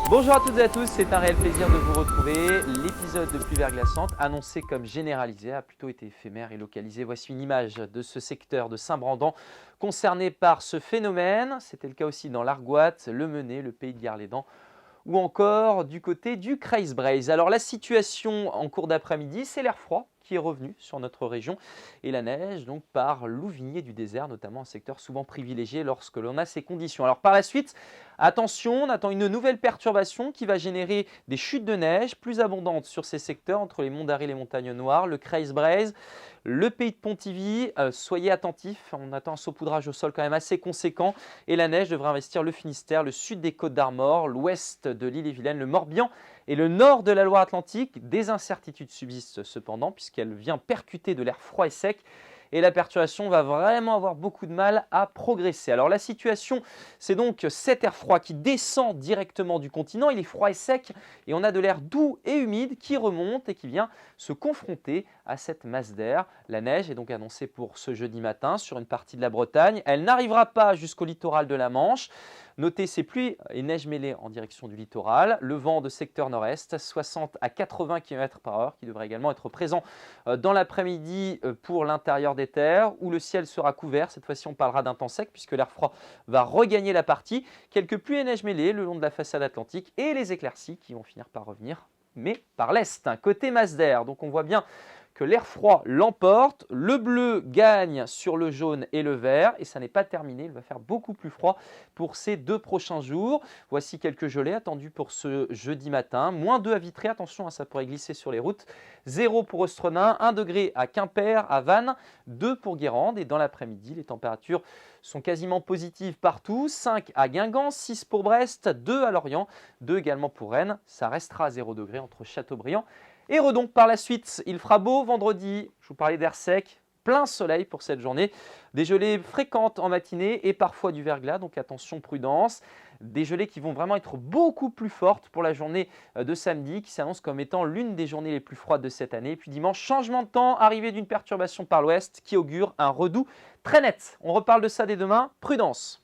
Bonjour à toutes et à tous, c'est un réel plaisir de vous retrouver. L'épisode de pluie verglaçante, annoncé comme généralisé, a plutôt été éphémère et localisé. Voici une image de ce secteur de Saint-Brandan concerné par ce phénomène. C'était le cas aussi dans l'Argoat, le Menet, le Pays de Guerlédan ou encore du côté du Kreisbreizh. Alors la situation en cours d'après-midi, c'est l'air froid qui est revenu sur notre région et la neige donc par Louvigné du désert, notamment un secteur souvent privilégié lorsque l'on a ces conditions. Alors par la suite, attention, on attend une nouvelle perturbation qui va générer des chutes de neige plus abondantes sur ces secteurs entre les monts d'Arrée et les montagnes noires, le Kreisbreizh, le pays de Pontivy. Soyez attentifs, on attend un saupoudrage au sol quand même assez conséquent et la neige devrait investir le Finistère, le sud des Côtes d'Armor, l'ouest de l'Ille-et-Vilaine, le Morbihan et le nord de la Loire-Atlantique. Des incertitudes subsistent cependant puisqu'elle vient percuter de l'air froid et sec et la perturbation va vraiment avoir beaucoup de mal à progresser. Alors la situation, c'est donc cet air froid qui descend directement du continent, il est froid et sec et on a de l'air doux et humide qui remonte et qui vient se confronter à cette masse d'air. La neige est donc annoncée pour ce jeudi matin sur une partie de la Bretagne. Elle n'arrivera pas jusqu'au littoral de la Manche. Notez ces pluies et neiges mêlées en direction du littoral. Le vent de secteur nord-est, 60 à 80 km/h, qui devrait également être présent dans l'après-midi pour l'intérieur des terres, où le ciel sera couvert. Cette fois-ci, on parlera d'un temps sec, puisque l'air froid va regagner la partie. Quelques pluies et neiges mêlées le long de la façade atlantique et les éclaircies qui vont finir par revenir, mais par l'est. Côté masse d'air, donc on voit bien que l'air froid l'emporte, le bleu gagne sur le jaune et le vert et ça n'est pas terminé, il va faire beaucoup plus froid pour ces 2 prochains jours. Voici quelques gelées attendues pour ce jeudi matin, -2 à Vitré, attention ça pourrait glisser sur les routes, 0 pour Ostrenin, 1 degré à Quimper, à Vannes, 2 pour Guérande et dans l'après-midi les températures sont quasiment positives partout, 5 à Guingamp, 6 pour Brest, 2 à Lorient, 2 également pour Rennes, ça restera à 0 degré entre Châteaubriand et Redon. Par la suite, il fera beau vendredi, je vous parlais d'air sec, plein soleil pour cette journée. Des gelées fréquentes en matinée et parfois du verglas, donc attention, prudence. Des gelées qui vont vraiment être beaucoup plus fortes pour la journée de samedi, qui s'annonce comme étant l'une des journées les plus froides de cette année. Et puis dimanche, changement de temps, arrivée d'une perturbation par l'ouest qui augure un redout très net. On reparle de ça dès demain, prudence.